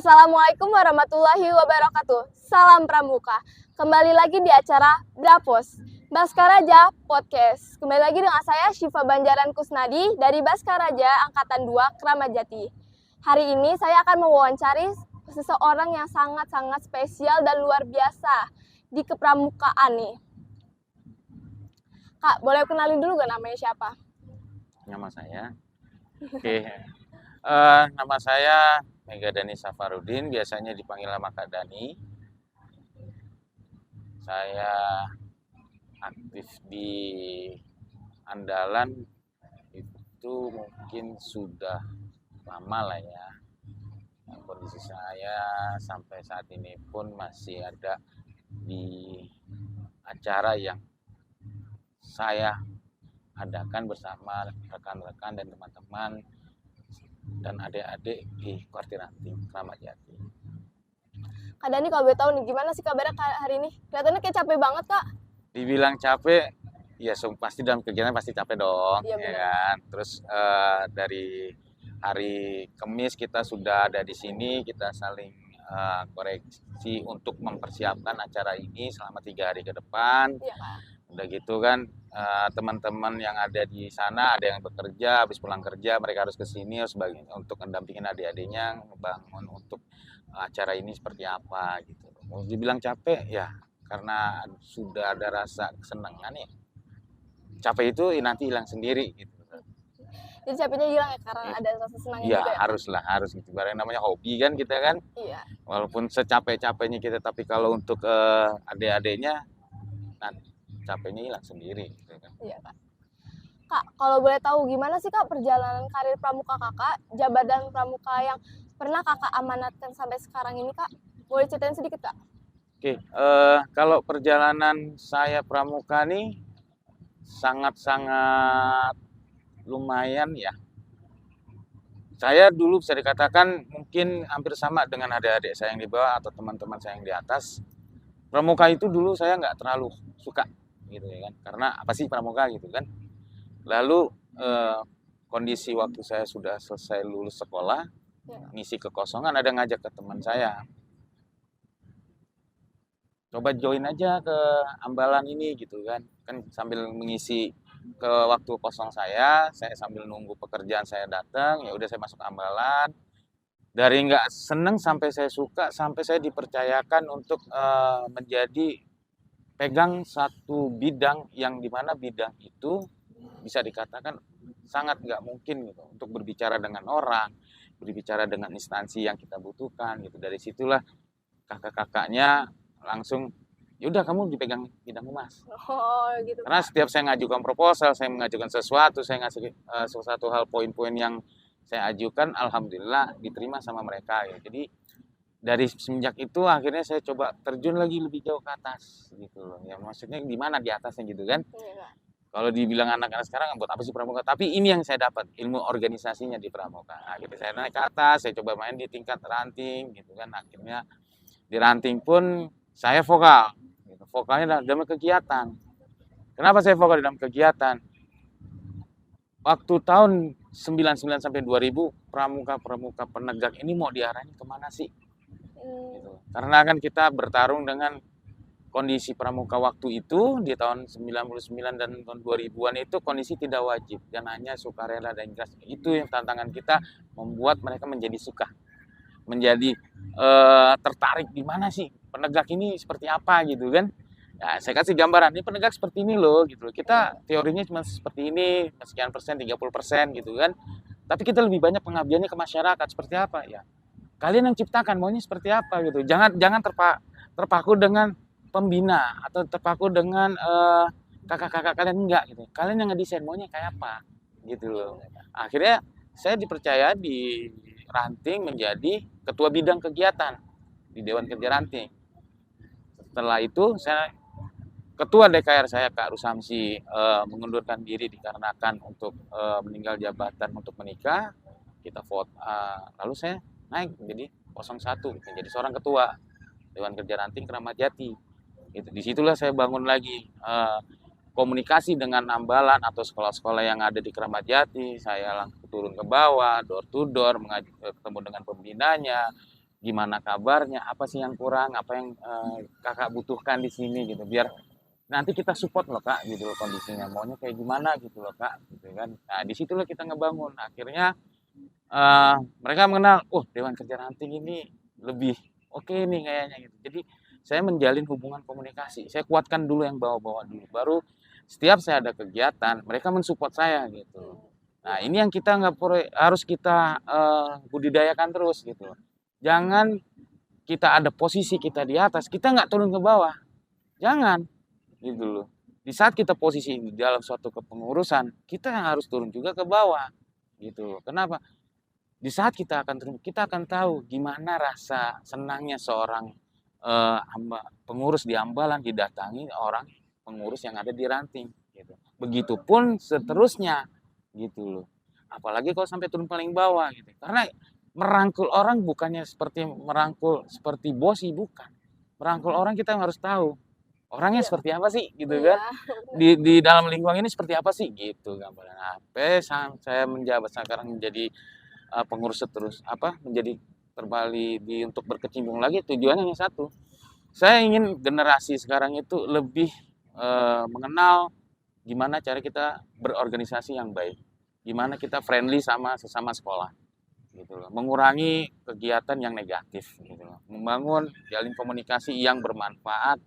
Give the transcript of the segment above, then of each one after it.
Assalamualaikum warahmatullahi wabarakatuh. Salam Pramuka. Kembali lagi di acara Brapos, Baskaraja Podcast. Kembali lagi dengan saya Syifa Banjaran Kusnadi dari Baskaraja Angkatan 2 Kramat Jati. Hari ini saya akan mewawancari seseorang yang sangat-sangat spesial dan luar biasa di kepramukaan nih. Kak, boleh kenalin dulu gak namanya siapa? Nama saya, nama saya Mega Dani Safarudin, biasanya dipanggil nama Kak Dani. Saya aktif di Andalan itu mungkin sudah lama lah ya. Kondisi saya sampai saat ini pun masih ada di acara yang saya adakan bersama rekan-rekan dan teman-teman dan adik-adik di Kuartir Ranting, Kramat Jati. Kak Dani, kalau boleh tahu nih, gimana sih kabarnya hari ini? Kelihatannya kayak capek banget, Kak. Dibilang capek, ya pasti dalam kegiatan pasti capek dong, Iya, ya kan. Terus dari hari Kamis kita sudah ada di sini, kita saling koreksi untuk mempersiapkan acara ini selama 3 hari ke depan. Iya, Kak. Udah gitu kan, teman-teman yang ada di sana ada yang bekerja, habis pulang kerja mereka harus ke sini sebagai untuk mendampingin adik-adiknya membangun untuk acara ini seperti apa gitu. Mau dibilang capek ya karena sudah ada rasa kesenangan ya. Capek itu nanti hilang sendiri gitu. Jadi capeknya hilang ya karena ada rasa senangnya Iya, juga ya? harus gitu. Barang namanya hobi kan kita kan. Iya. Walaupun secapek-capeknya kita tapi kalau untuk adik-adiknya nanti capeknya hilang sendiri gitu kan. Iya, Kak. Kak, kalau boleh tahu gimana sih Kak perjalanan karir pramuka Kakak, jabatan pramuka yang pernah Kakak amanatkan sampai sekarang ini, Kak? Boleh ceritain sedikit, Kak? Oke, kalau perjalanan saya pramuka nih sangat-sangat lumayan ya. Saya dulu bisa dikatakan mungkin hampir sama dengan adik-adik saya yang di bawah atau teman-teman saya yang di atas. Pramuka itu dulu saya nggak terlalu suka gitu ya kan, karena apa sih pramuka gitu kan. Lalu kondisi waktu saya sudah selesai lulus sekolah, ngisi kekosongan ada ngajak ke teman saya, coba join aja ke Ambalan ini gitu kan sambil mengisi ke waktu kosong saya sambil nunggu pekerjaan saya datang, ya udah saya masuk Ambalan. Dari nggak seneng sampai saya suka, sampai saya dipercayakan untuk menjadi pegang satu bidang yang dimana bidang itu bisa dikatakan sangat nggak mungkin gitu untuk berbicara dengan orang, berbicara dengan instansi yang kita butuhkan gitu. Dari situlah kakak-kakaknya langsung, yaudah kamu dipegang bidang humas. Oh, gitu. Karena setiap saya ngajukan proposal, saya mengajukan sesuatu, saya ngasih sesuatu hal poin-poin yang saya ajukan, alhamdulillah diterima sama mereka ya. Jadi dari semenjak itu akhirnya saya coba terjun lagi lebih jauh ke atas gitu loh. Ya maksudnya di mana di atasnya gitu kan. Iya, Kak. Kalau dibilang anak-anak sekarang buat apa sih pramuka? Tapi ini yang saya dapat, ilmu organisasinya di pramuka. Nah, gitu saya naik ke atas, saya coba main di tingkat ranting gitu kan. Akhirnya di ranting pun saya vokal. Gitu. Vokalnya dalam kegiatan. Kenapa saya vokal dalam kegiatan? Waktu tahun 99 sampai 2000 pramuka-pramuka penegak ini mau diarahin kemana sih? Gitu. Karena kan kita bertarung dengan kondisi pramuka waktu itu di tahun 99 dan tahun 2000-an itu kondisi tidak wajib dan hanya sukarela dan ikhlas. Itu yang tantangan kita membuat mereka menjadi suka, menjadi tertarik di mana sih penegak ini seperti apa gitu kan. Ya, saya kasih gambaran, ini penegak seperti ini loh gitu. Kita teorinya cuma seperti ini, sekian persen, 30% gitu kan. Tapi kita lebih banyak pengabdiannya ke masyarakat seperti apa ya. Kalian yang ciptakan maunya seperti apa gitu. Jangan terpaku dengan pembina atau terpaku dengan kakak-kakak kalian, enggak gitu. Kalian yang ngedesain maunya kayak apa gitu loh. Akhirnya saya dipercaya di Ranting menjadi ketua bidang kegiatan di Dewan Kerja Ranting. Setelah itu saya ketua DKR saya Kak Rusamsi mengundurkan diri dikarenakan untuk meninggal jabatan untuk menikah. Kita vote, lalu saya naik menjadi 01 menjadi seorang ketua Dewan Kerja Ranting Kramat Jati. Gitu. Disitulah saya bangun lagi komunikasi dengan Ambalan atau sekolah-sekolah yang ada di Kramat Jati. Saya langsung turun ke bawah, door to door, ketemu dengan pembinanya, gimana kabarnya, apa sih yang kurang, apa yang kakak butuhkan di sini gitu, biar nanti kita support loh kak gitu loh kondisinya, maunya kayak gimana gitu loh kak gitu kan. Nah disitulah kita ngebangun, akhirnya mereka mengenal, oh Dewan Kerja Ranting ini lebih oke nih kayaknya gitu. Jadi saya menjalin hubungan komunikasi, saya kuatkan dulu yang bawah-bawah dulu, baru setiap saya ada kegiatan mereka mensupport saya gitu. Nah ini yang kita nggak harus kita budidayakan terus gitu. Jangan kita ada posisi kita di atas, kita nggak turun ke bawah, jangan gitu loh. Di saat kita posisi di dalam suatu kepengurusan, kita harus turun juga ke bawah gitu. Kenapa? Di saat kita akan turun, kita akan tahu gimana rasa senangnya seorang pengurus di Ambalan didatangi orang pengurus yang ada di Ranting gitu. Begitupun seterusnya gitu loh. Apalagi kalau sampai turun paling bawah gitu. Karena merangkul orang bukannya seperti merangkul seperti bosi, bukan. Merangkul orang kita harus tahu orangnya Iya. seperti apa sih gitu Iya. kan. Di dalam lingkungan ini seperti apa sih gitu gambaran. Sampai saya menjabat sekarang menjadi pengurus terus menjadi kembali untuk berkecimpung lagi, tujuannya hanya satu. Saya ingin generasi sekarang itu lebih mengenal gimana cara kita berorganisasi yang baik, gimana kita friendly sama sesama sekolah gitu loh. Mengurangi kegiatan yang negatif gitu loh. Membangun jalin komunikasi yang bermanfaat,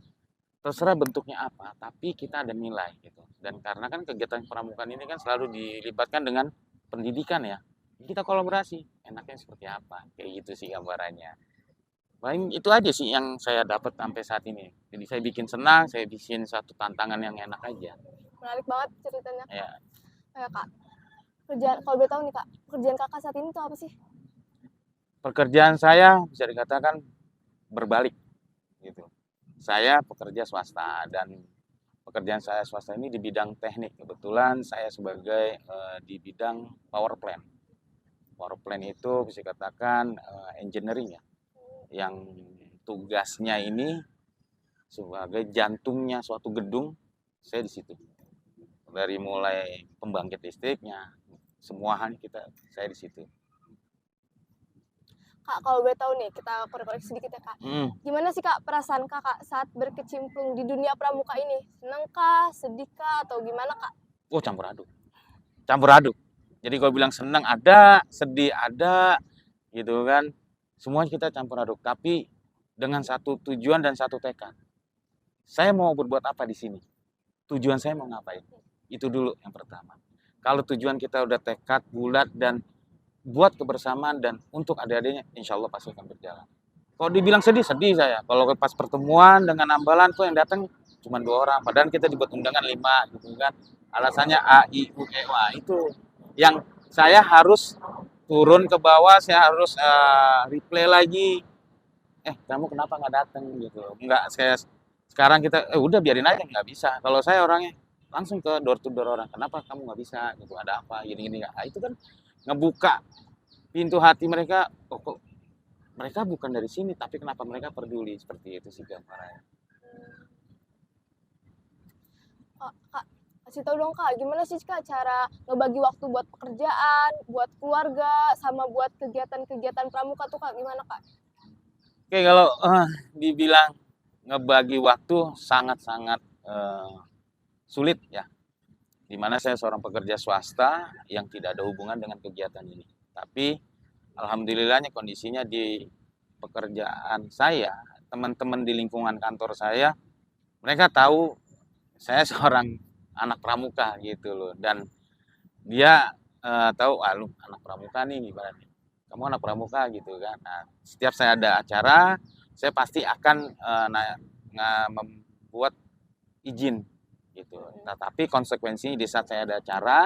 terserah bentuknya apa, tapi kita ada nilai gitu. Dan karena kan kegiatan pramukaan ini kan selalu dilibatkan dengan pendidikan ya, kita kolaborasi, enaknya seperti apa, kayak gitu sih gambarannya. Paling itu aja sih yang saya dapat sampai saat ini. Jadi saya bikin senang, saya bikin satu tantangan yang enak aja. Menarik banget ceritanya. Ya, Kak, kerjaan kalau boleh tahu nih kak, pekerjaan kakak saat ini tuh apa sih? pekerjaan saya bisa dikatakan berbalik gitu. Saya pekerja swasta dan pekerjaan saya swasta ini di bidang teknik. Kebetulan saya sebagai di bidang power plant. Power plant itu bisa dikatakan engineering ya, yang tugasnya ini sebagai jantungnya suatu gedung, saya di situ. Dari mulai pembangkit listriknya, semua hal saya di situ. Kak, kalau boleh tahu nih, kita korek-korek sedikit ya kak. Gimana sih kak perasaan kakak saat berkecimpung di dunia pramuka ini? Seneng kah, sedih kah, atau gimana kak? Oh campur aduk, campur aduk. Jadi kalau bilang senang ada, sedih ada, gitu kan. Semuanya kita campur aduk, tapi dengan satu tujuan dan satu tekad. Saya mau berbuat apa di sini? Tujuan saya mau ngapain? Itu dulu yang pertama. Kalau tujuan kita udah tekad, bulat, dan buat kebersamaan dan untuk adik-adiknya, insya Allah pasti akan berjalan. Kalau dibilang sedih, sedih saya. Kalau pas pertemuan dengan Ambalan tuh yang datang cuma 2 orang, padahal kita dibuat undangan 5 gitu kan. Alasannya A, I, U, E, wah itu yang saya harus turun ke bawah, saya harus replay lagi. Kamu kenapa nggak datang gitu? Nggak, saya sekarang kita udah biarin aja, nggak bisa. Kalau saya orangnya langsung ke door to door orang, kenapa kamu nggak bisa gitu, ada apa gini-gini. Nah, itu kan ngebuka pintu hati mereka, oh, kok mereka bukan dari sini tapi kenapa mereka peduli, seperti itu sih gambarannya. Kak, kasih tahu dong kak, gimana sih kak cara ngebagi waktu buat pekerjaan, buat keluarga, sama buat kegiatan-kegiatan pramuka tuh kak, gimana kak? Oke, kalau dibilang ngebagi waktu sangat-sangat sulit ya, dimana saya seorang pekerja swasta yang tidak ada hubungan dengan kegiatan ini. Tapi alhamdulillahnya kondisinya di pekerjaan saya, teman-teman di lingkungan kantor saya, mereka tahu saya seorang anak pramuka gitu loh. Dan dia tahu, lu anak pramuka nih, ibaratnya. Kamu anak pramuka gitu kan. Nah, setiap saya ada acara, saya pasti akan membuat izin gitu. Nah, tapi konsekuensinya di saat saya ada acara,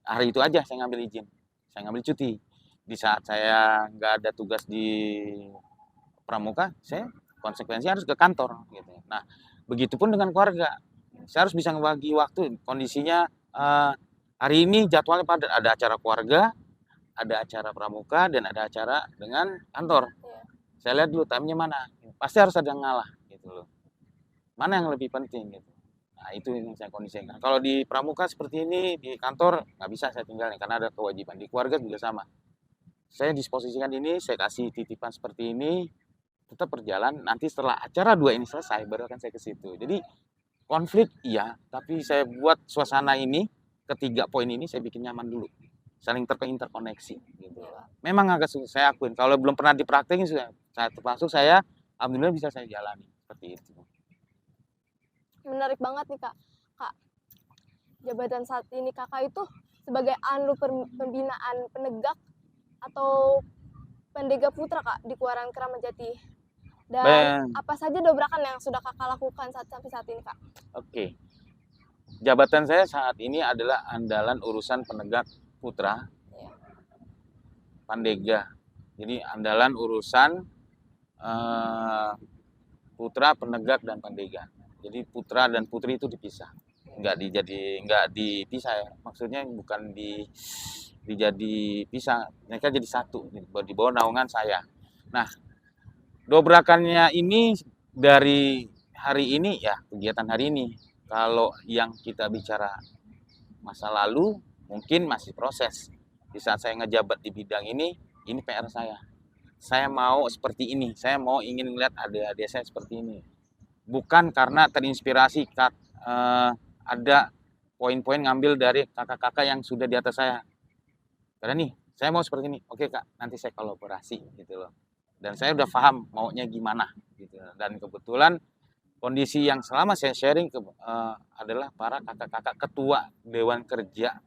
hari itu aja saya ngambil izin, saya ngambil cuti. Di saat saya nggak ada tugas di pramuka, saya konsekuensinya harus ke kantor gitu. Nah, begitupun dengan keluarga, saya harus bisa ngebagi waktu. Kondisinya hari ini jadwalnya padat, ada acara keluarga, ada acara pramuka, dan ada acara dengan kantor. Saya lihat dulu time-nya mana, pasti harus ada yang ngalah gitu loh. Mana yang lebih penting gitu. Nah, itu yang saya kondisikan. Kalau di pramuka seperti ini, di kantor nggak bisa saya tinggalin karena ada kewajiban. Di keluarga juga sama. saya disposisikan ini, saya kasih titipan seperti ini, tetap berjalan. Nanti setelah acara 2 ini selesai, baru akan saya ke situ. Jadi konflik iya, tapi saya buat suasana ini, ketiga poin ini saya bikin nyaman dulu. Saling interkoneksi gitu. Memang agak sulit saya akuin. Kalau belum pernah dipraktekin saya termasuk saya alhamdulillah bisa saya jalani seperti itu. Menarik banget nih Kak. Kak, jabatan saat ini Kakak itu sebagai Anlu Pembinaan Penegak atau Pendega Putra Kak di Kuaran Kramajati. Dan apa saja dobrakan yang sudah Kakak lakukan sampai saat ini Kak? Oke. Jabatan saya saat ini adalah andalan urusan penegak putra, pandega. Jadi andalan urusan putra, penegak, dan pandega. Jadi putra dan putri itu dipisah, nggak dipisah ya. Maksudnya bukan dijadi pisah, mereka jadi satu di bawah naungan saya. Nah, dobrakannya ini dari hari ini ya, kegiatan hari ini. Kalau yang kita bicara masa lalu mungkin masih proses. Di saat saya ngejabat di bidang ini PR saya. Saya mau seperti ini, saya mau ingin melihat adik-adik saya seperti ini. Bukan karena terinspirasi ada poin-poin ngambil dari kakak-kakak yang sudah di atas saya. Karena nih, saya mau seperti ini. Oke Kak, nanti saya kolaborasi gitu loh. Dan saya udah paham maunya gimana gitu. Dan kebetulan kondisi yang selama saya sharing adalah para kakak-kakak ketua Dewan Kerja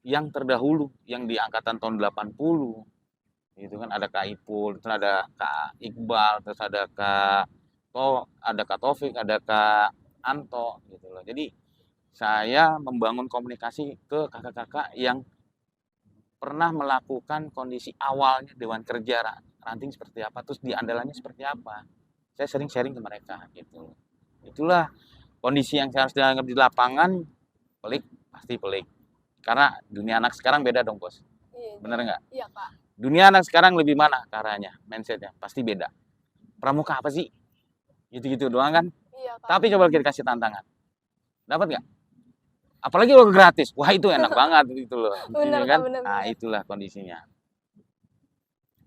yang terdahulu, yang di angkatan tahun 80. Gitu kan, ada Kak Ipul, terus ada Kak Iqbal, terus ada Kak Taufik, ada Kak Anto gitu loh. Jadi saya membangun komunikasi ke kakak-kakak yang pernah melakukan kondisi awalnya Dewan Kerja ranting seperti apa, terus di andalannya seperti apa. Saya sering sharing ke mereka gitu. Itulah kondisi yang saya harus dianggap di lapangan. Pelik, pasti pelik. Karena dunia anak sekarang beda dong bos. Bener nggak? Iya Kak. Dunia anak sekarang lebih mana caranya, mindsetnya pasti beda. Pramuka apa sih? Gitu-gitu doang kan? Iya Kak. Tapi coba kita kasih tantangan. Dapat nggak? Apalagi kalau gratis, wah itu enak banget gitu loh. Bener, kan? bener, Nah bener. itulah kondisinya.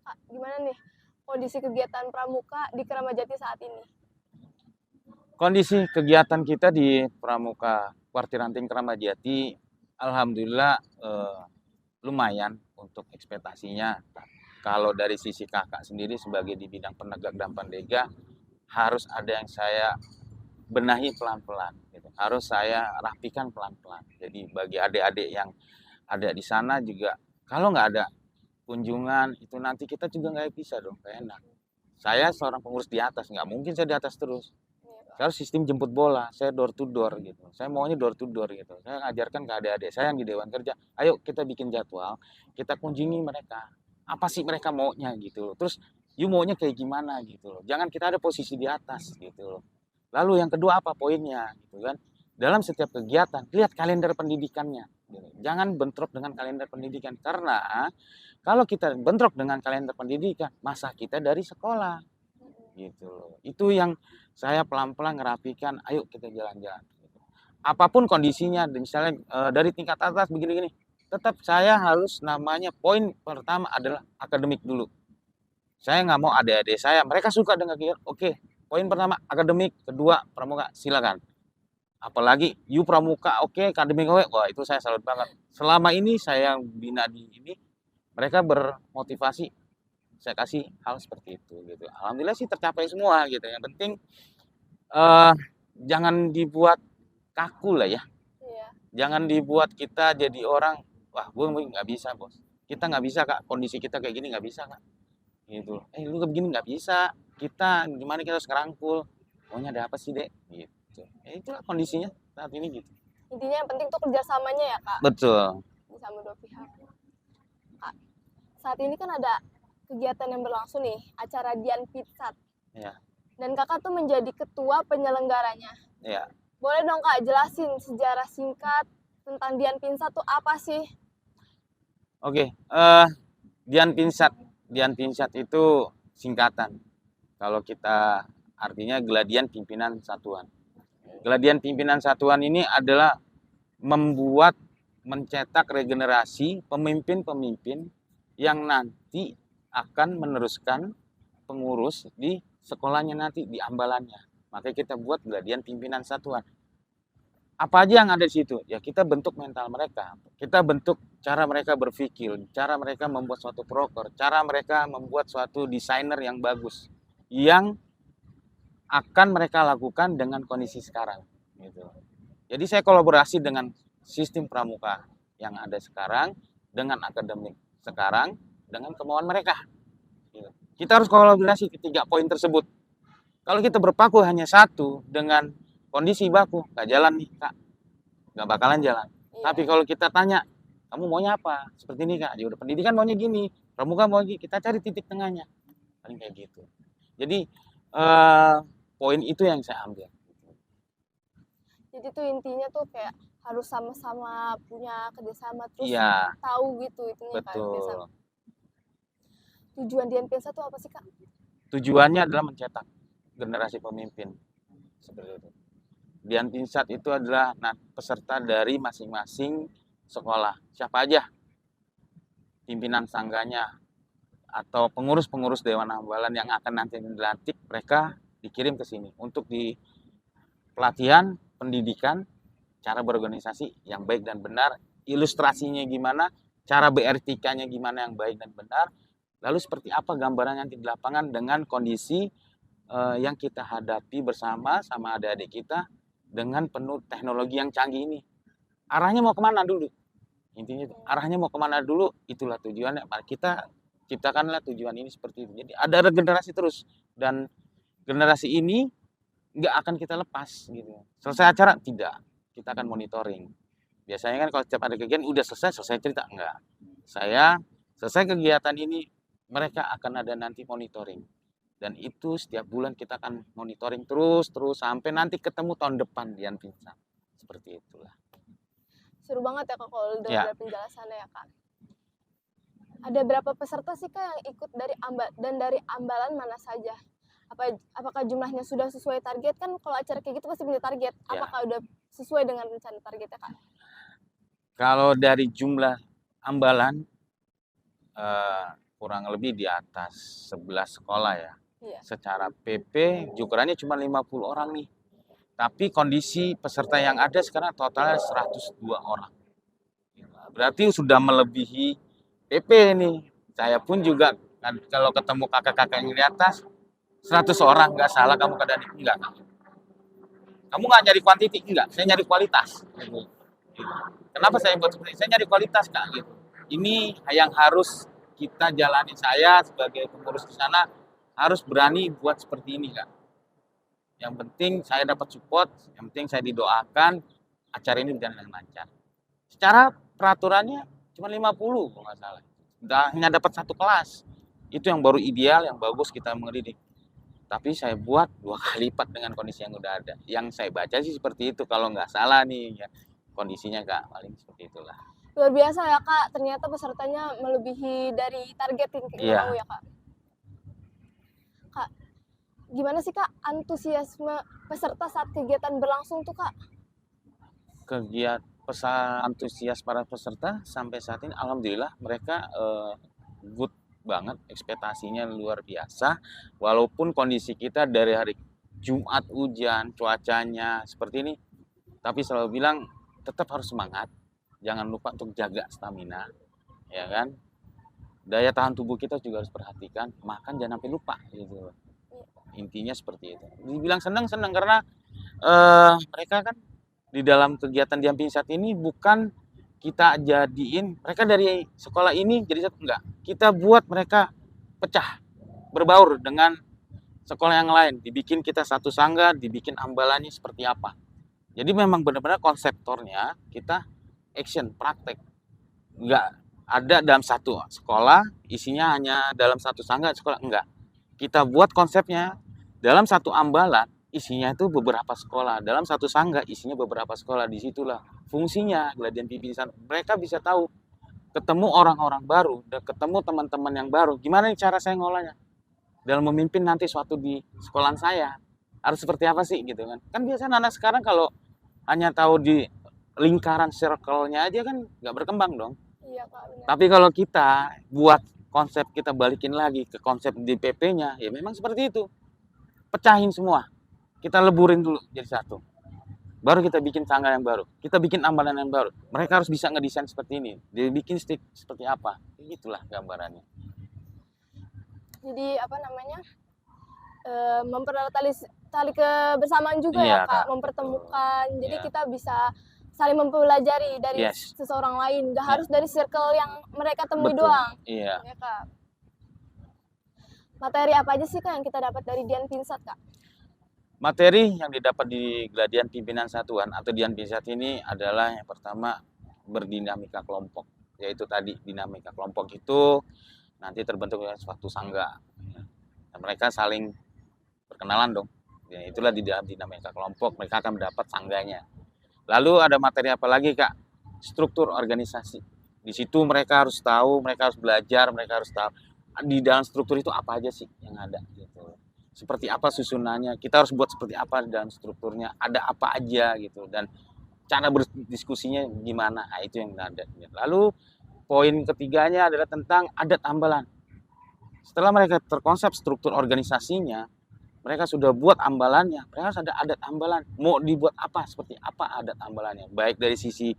Kak, gimana nih kondisi kegiatan pramuka di Kramajati saat ini? Kondisi kegiatan kita di Pramuka Kuartir Ranting Kramajati, alhamdulillah lumayan untuk ekspektasinya. Kalau dari sisi kakak sendiri sebagai di bidang penegak dan pandega, harus ada yang saya benahi pelan-pelan. Gitu. Harus saya rapikan pelan-pelan. Jadi bagi adik-adik yang ada di sana juga, kalau nggak ada kunjungan, itu nanti kita juga nggak bisa dong, kayak enak. Saya seorang pengurus di atas, nggak mungkin saya di atas terus. Saya harus sistem jemput bola, saya door to door gitu. Saya maunya door to door gitu. Saya ngajarkan ke adik-adik saya yang di Dewan Kerja, ayo kita bikin jadwal, kita kunjungi mereka. Apa sih mereka maunya gitu. Terus, you maunya kayak gimana gitu loh. Jangan kita ada posisi di atas gitu loh. Lalu yang kedua apa poinnya gitu kan. Dalam setiap kegiatan, lihat kalender pendidikannya. Gitu. Jangan bentrok dengan kalender pendidikan. Karena kalau kita bentrok dengan kalender pendidikan, masa kita dari sekolah. Gitu loh. Itu yang saya pelan-pelan ngerapikan, ayo kita jalan-jalan. Gitu. Apapun kondisinya, misalnya dari tingkat atas begini-gini, tetap saya harus namanya poin pertama adalah akademik dulu. Saya nggak mau adik-adik saya, mereka suka dengan kegiatan, oke, poin pertama akademik, kedua pramuka, silakan. Apalagi you pramuka, oke, akademik, wah itu saya salut banget. Selama ini saya bina di ini, mereka bermotivasi, saya kasih hal seperti itu gitu. Alhamdulillah sih tercapai semua gitu. Yang penting jangan dibuat kaku lah ya. Iya. Jangan dibuat kita jadi orang, wah gue nggak bisa bos. Kita nggak bisa kak, kondisi kita kayak gini nggak bisa kak. Gitu. Lu begini nggak bisa. Kita gimana kita harus ngerangkul. Maunya ada apa sih dek? Gitu. Itulah kondisinya saat ini gitu. Intinya yang penting tuh kerjasamanya ya kak. Betul. Sama dua pihak. Kak, saat ini kan ada kegiatan yang berlangsung nih, acara Dian Pinsat. Ya. Dan kakak tuh menjadi ketua penyelenggaranya. Ya. Boleh dong kak jelasin sejarah singkat tentang Dian Pinsat tuh apa sih? Oke, Dian Pinsat itu singkatan. Kalau kita artinya Geladian Pimpinan Satuan. Geladian Pimpinan Satuan ini adalah mencetak regenerasi pemimpin-pemimpin yang nanti akan meneruskan pengurus di sekolahnya nanti, di ambalannya. Makanya kita buat gladian pimpinan satuan. Apa aja yang ada di situ? Ya kita bentuk mental mereka. Kita bentuk cara mereka berpikir, cara mereka membuat suatu proker, cara mereka membuat suatu desainer yang bagus. Yang akan mereka lakukan dengan kondisi sekarang. Gitu. Jadi saya kolaborasi dengan sistem pramuka yang ada sekarang, dengan akademik sekarang, dengan kemauan mereka. Gitu. Kita harus kolaborasi ketiga poin tersebut. Kalau kita berpaku hanya satu dengan kondisi baku, nggak jalan nih kak, nggak bakalan jalan. Iya. Tapi kalau kita tanya, kamu maunya apa? Seperti ini kak, ya udah pendidikan maunya gini, pramuka mau gini, kita cari titik tengahnya, paling kayak gitu. Jadi poin itu yang saya ambil. Jadi tuh intinya tuh kayak harus sama-sama punya kerjasama, terus Iya, tahu gitu itunya kan. betul. Tujuan Dianpinsa tuh apa sih kak? Tujuannya adalah mencetak generasi pemimpin. Seperti itu. Dianpinsat itu adalah peserta dari masing-masing sekolah. Siapa aja pimpinan sangganya atau pengurus-pengurus Dewan Ambalan yang akan nanti dilantik, mereka dikirim ke sini untuk di pelatihan, pendidikan, cara berorganisasi yang baik dan benar, ilustrasinya gimana, cara beretikanya gimana yang baik dan benar, lalu seperti apa gambaran nanti di lapangan dengan kondisi yang kita hadapi bersama sama adik-adik kita dengan penuh teknologi yang canggih ini. Arahnya mau kemana dulu? Intinya arahnya mau kemana dulu, itulah tujuannya. Mari kita ciptakanlah tujuan ini seperti itu. Jadi ada regenerasi terus, dan generasi ini nggak akan kita lepas gitu. Selesai acara tidak, kita akan monitoring. Biasanya kan kalau setiap ada kegiatan udah selesai cerita, enggak. Saya selesai kegiatan ini, mereka akan ada nanti monitoring. Dan itu setiap bulan kita akan monitoring terus sampai nanti ketemu tahun depan Dianpinsa. Seperti itulah. Seru banget ya kak kalau Ya. dengar penjelasannya ya kak. Ada berapa peserta sih kak yang ikut dari dari ambalan mana saja? Apakah jumlahnya sudah sesuai target? Kan kalau acara kayak gitu pasti punya target. Ya. Apakah udah sesuai dengan rencana targetnya kak? Kalau dari jumlah ambalan kurang lebih di atas 11 sekolah ya. Iya. Secara PP ukurannya cuma 50 orang nih. Tapi kondisi peserta yang ada sekarang totalnya 102 orang. Berarti sudah melebihi PP nih. Saya pun juga kalau ketemu kakak-kakak yang di atas 100 orang, nggak salah kamu ke Danik, enggak. Kamu nggak nyari kuantiti, enggak. Saya nyari kualitas. Gitu. Kenapa saya buat seperti ini? Saya nyari kualitas kak. Gitu. Ini yang harus kita jalani, saya sebagai pengurus di sana harus berani buat seperti ini kak. Yang penting saya dapat support, yang penting saya didoakan acara ini berjalan dengan lancar. Secara peraturannya cuma 50 kalau nggak salah. Hanya dapat satu kelas. Itu yang baru ideal, yang bagus kita mendidik. Tapi saya buat 2 kali lipat dengan kondisi yang udah ada. Yang saya baca sih seperti itu kalau nggak salah nih ya. Kondisinya kak, paling seperti itulah. Luar biasa ya kak, ternyata pesertanya melebihi dari target yang kita mau ya kak. Kak, gimana sih kak antusiasme peserta saat kegiatan berlangsung tuh kak? Antusias para peserta sampai saat ini alhamdulillah mereka good banget, ekspektasinya luar biasa. Walaupun kondisi kita dari hari Jumat hujan, cuacanya seperti ini, tapi selalu bilang tetap harus semangat, jangan lupa untuk jaga stamina, ya kan. Daya tahan tubuh kita juga harus perhatikan, makan jangan sampai lupa gitu. Intinya seperti itu. Dibilang senang karena mereka kan di dalam kegiatan Dianpinsat ini bukan kita jadiin mereka dari sekolah ini jadi satu, enggak. Kita buat mereka pecah, berbaur dengan sekolah yang lain, dibikin kita satu sangga, dibikin ambalannya seperti apa. Jadi memang benar-benar konseptornya kita action, praktek. Enggak ada dalam satu sekolah, isinya hanya dalam satu sangga sekolah, enggak. Kita buat konsepnya dalam satu ambalan, isinya itu beberapa sekolah. Dalam satu sangga, isinya beberapa sekolah. Disitulah fungsinya gladian pimpinan. Mereka bisa tahu, ketemu orang-orang baru, ketemu teman-teman yang baru. Gimana nih cara saya ngolahnya? Dalam memimpin nanti suatu di sekolahan saya. Harus seperti apa sih gitu kan. Kan biasanya anak sekarang kalau hanya tahu di lingkaran circle-nya aja kan nggak berkembang dong. Iya Kak, benar. Tapi kalau kita buat konsep, kita balikin lagi ke konsep di PP-nya, ya memang seperti itu. Pecahin semua. Kita leburin dulu jadi satu. Baru kita bikin tangga yang baru. Kita bikin ambalan yang baru. Mereka harus bisa ngedesain seperti ini. Dia bikin stick seperti apa. Itulah gambarannya. Jadi apa namanya? Mempererat tali kebersamaan juga Iya, ya Kak, Kak. mempertemukan. Jadi Iya. kita bisa saling mempelajari dari Yes. seseorang lain, nggak Iya. harus dari circle yang mereka temui Betul. doang. Iya. Ya Kak. Materi apa aja sih Kak yang kita dapat dari Dian Pinsat Kak? Materi yang didapat di Gladian Pimpinan Satuan atau Dian Pinsat ini adalah yang pertama berdinamika kelompok. Yaitu tadi dinamika kelompok itu nanti terbentuk suatu sangga. Dan mereka saling perkenalan dong. Ya, itulah di dalam dinamika kelompok mereka akan mendapat sangganya. Lalu ada materi apa lagi Kak? Struktur organisasi. Di situ mereka harus tahu, mereka harus belajar, mereka harus tahu di dalam struktur itu apa aja sih yang ada gitu. Seperti apa susunannya, kita harus buat seperti apa di dalam strukturnya, ada apa aja gitu, dan cara berdiskusinya gimana, nah, itu yang ada. Lalu poin ketiganya adalah tentang adat ambalan. Setelah mereka terkonsep struktur organisasinya, mereka sudah buat ambalannya, mereka harus ada adat ambalan. Mau dibuat apa, seperti apa adat ambalannya, baik dari sisi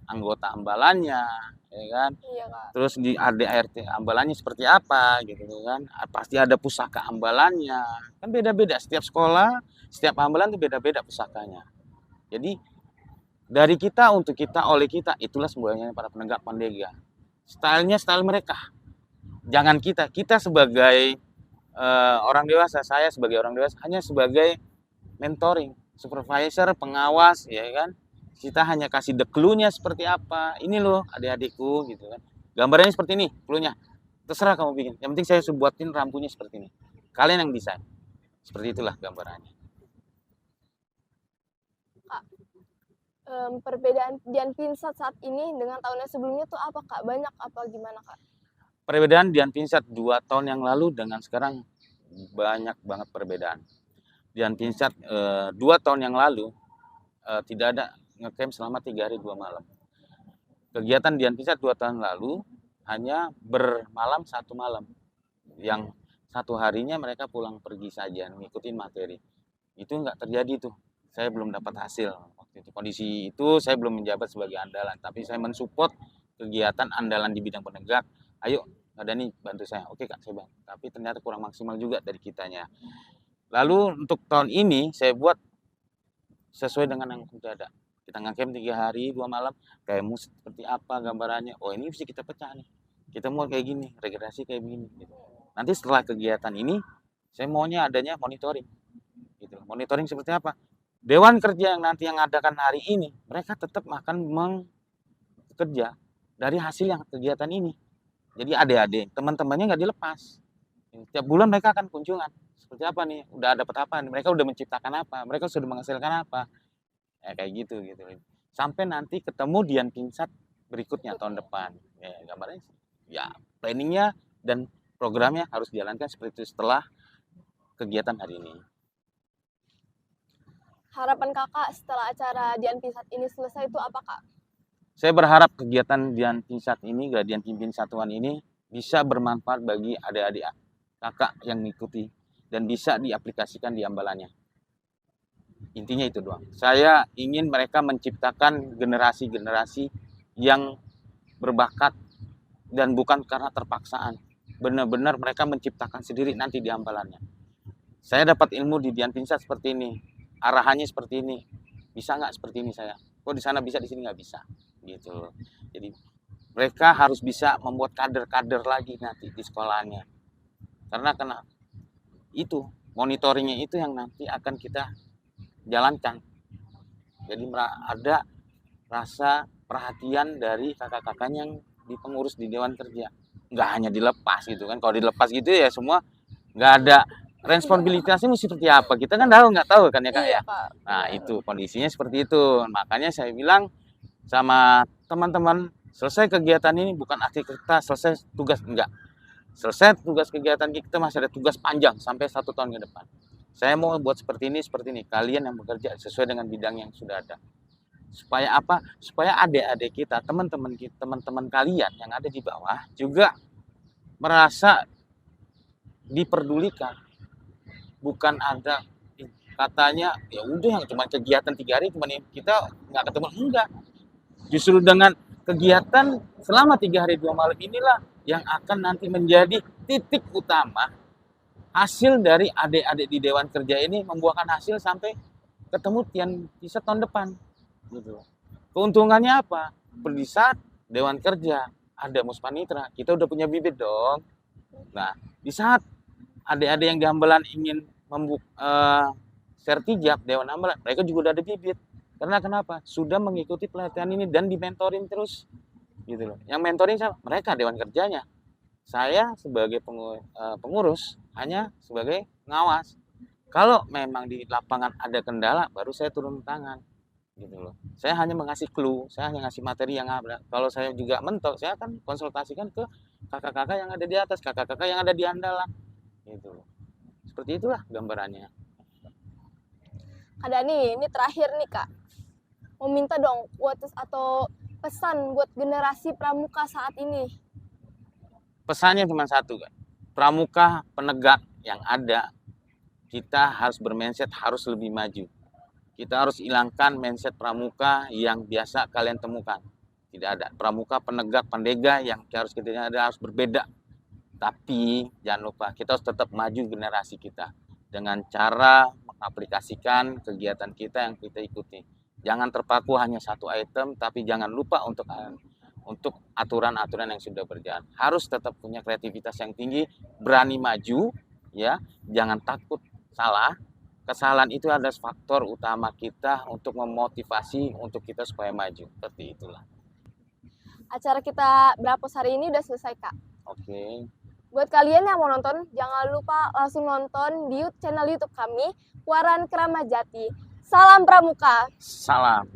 anggota ambalannya, ya kan? Iya Kak. Terus di ADART ambalannya seperti apa gitu kan. Pasti ada pusaka ambalannya. Kan beda-beda setiap sekolah, setiap ambalan itu beda-beda pusakanya. Jadi dari kita untuk kita, oleh kita, itulah sebenarnya para penegak Pandega. Stylenya style mereka. Jangan kita sebagai orang dewasa, saya sebagai orang dewasa hanya sebagai mentoring, supervisor, pengawas, ya kan. Kita hanya kasih the clue-nya seperti apa. Ini loh adik-adikku gitu kan. Gambarnya seperti ini, clue-nya. Terserah kamu bikin. Yang penting saya buatin rampunya seperti ini. Kalian yang desain. Seperti itulah gambarannya. Kak, perbedaan Dian Pinsat saat ini dengan tahun yang sebelumnya tuh apa Kak? Banyak apa gimana Kak? Perbedaan Dian Pinsat 2 tahun yang lalu dengan sekarang banyak banget perbedaan. Dian Pinsat 2 tahun yang lalu tidak ada ngecamp selama 3 hari 2 malam. Kegiatan Dian Pinsat 2 tahun lalu hanya bermalam 1 malam. Yang 1 harinya mereka pulang pergi saja mengikuti materi. Itu nggak terjadi tuh. Saya belum dapat hasil waktu itu. Kondisi itu saya belum menjabat sebagai andalan, tapi saya mensupport kegiatan andalan di bidang penegak. Ayo, ada nih bantu saya. Oke Kak, saya bantu. Tapi ternyata kurang maksimal juga dari kitanya. Lalu untuk tahun ini saya buat sesuai dengan yang sudah ada. Kita ngecamp 3 hari 2 malam, kayak musik seperti apa gambarannya. Oh ini bisa kita pecah nih. Kita mau kayak gini, regenerasi kayak begini. Gitu. Nanti setelah kegiatan ini, saya maunya adanya monitoring. Gitu. Monitoring seperti apa? Dewan kerja yang nanti yang adakan hari ini, mereka tetap akan bekerja dari hasil yang kegiatan ini. Jadi adik-adik, teman-temannya nggak dilepas. Tiap bulan mereka akan kunjungan. Seperti apa nih? Udah dapat apa nih? Mereka udah menciptakan apa? Mereka sudah menghasilkan apa? Ya, kayak gitu. Sampai nanti ketemu Dian Pinsat berikutnya tahun depan. Ya, gambarnya ya planningnya dan programnya harus dijalankan seperti itu setelah kegiatan hari ini. Harapan Kakak setelah acara Dian Pinsat ini selesai itu apa Kak? Saya berharap kegiatan Dian Pinsat ini, Gladian Pimpin Satuan ini bisa bermanfaat bagi adik-adik kakak yang mengikuti dan bisa diaplikasikan di ambalannya. Intinya itu doang. Saya ingin mereka menciptakan generasi-generasi yang berbakat dan bukan karena terpaksaan. Benar-benar mereka menciptakan sendiri nanti di ambalannya. Saya dapat ilmu di Dian Pinsat seperti ini. Arahannya seperti ini. Bisa nggak seperti ini saya? Kok di sana bisa, di sini nggak bisa? Gitu. Jadi mereka harus bisa membuat kader-kader lagi nanti di sekolahnya. Karena itu monitoringnya itu yang nanti akan kita jalankan. Jadi ada rasa perhatian dari kakak-kakaknya yang di pengurus di Dewan Kerja. Nggak hanya dilepas gitu kan. Kalau dilepas gitu ya semua nggak ada responsibilitasnya seperti apa. Kita kan nggak tahu kan ya Kak ya. Nah itu kondisinya seperti itu. Makanya saya bilang sama teman-teman, selesai kegiatan ini bukan aktivitas, selesai tugas, enggak. Selesai tugas kegiatan kita masih ada tugas panjang sampai 1 tahun ke depan. Saya mau buat seperti ini. Kalian yang bekerja sesuai dengan bidang yang sudah ada. Supaya apa? Supaya adik-adik kita, teman-teman kalian yang ada di bawah juga merasa diperdulikan. Bukan ada katanya ya udah yang cuma kegiatan 3 hari cuma kita nggak ketemu, enggak. Justru dengan kegiatan selama 3 hari 2 malam inilah yang akan nanti menjadi titik utama hasil dari adik-adik di Dewan Kerja ini membuahkan hasil sampai ketemu bisa tahun depan gitu. Keuntungannya apa? Di saat Dewan Kerja ada Muspanitra, kita udah punya bibit dong. Nah, di saat adik-adik yang di Hambalan ingin sertijab Dewan Hambalan, mereka juga udah ada bibit. Karena kenapa? Sudah mengikuti pelatihan ini dan dimentorin terus gitu loh. Yang mentoring siapa? Mereka Dewan Kerjanya. Saya sebagai pengurus hanya sebagai ngawas. Kalau memang di lapangan ada kendala, baru saya turun tangan gitu loh. Saya hanya mengasih clue, saya hanya ngasih materi yang ada. Kalau saya juga mentok, saya akan konsultasikan ke kakak-kakak yang ada di atas, kakak-kakak yang ada di Andalan gitu loh. Seperti itulah gambarannya. Kak Dani, ini terakhir nih Kak. Mau minta dong quotes atau pesan buat generasi pramuka saat ini. Pesannya cuma satu kan. Pramuka penegak yang ada, kita harus bermindset harus lebih maju. Kita harus hilangkan mindset pramuka yang biasa kalian temukan. Tidak ada. Pramuka penegak pendega yang harus kita ada harus berbeda. Tapi jangan lupa kita harus tetap maju generasi kita dengan cara mengaplikasikan kegiatan kita yang kita ikuti. Jangan terpaku hanya satu item, tapi jangan lupa untuk aturan-aturan yang sudah berjalan. Harus tetap punya kreativitas yang tinggi, berani maju, ya, jangan takut salah. Kesalahan itu adalah faktor utama kita untuk memotivasi untuk kita supaya maju. Seperti itulah. Acara kita Brapos hari ini udah selesai Kak. Oke. Buat kalian yang mau nonton, jangan lupa langsung nonton di channel YouTube kami, Waran Kramajati. Salam Pramuka. Salam.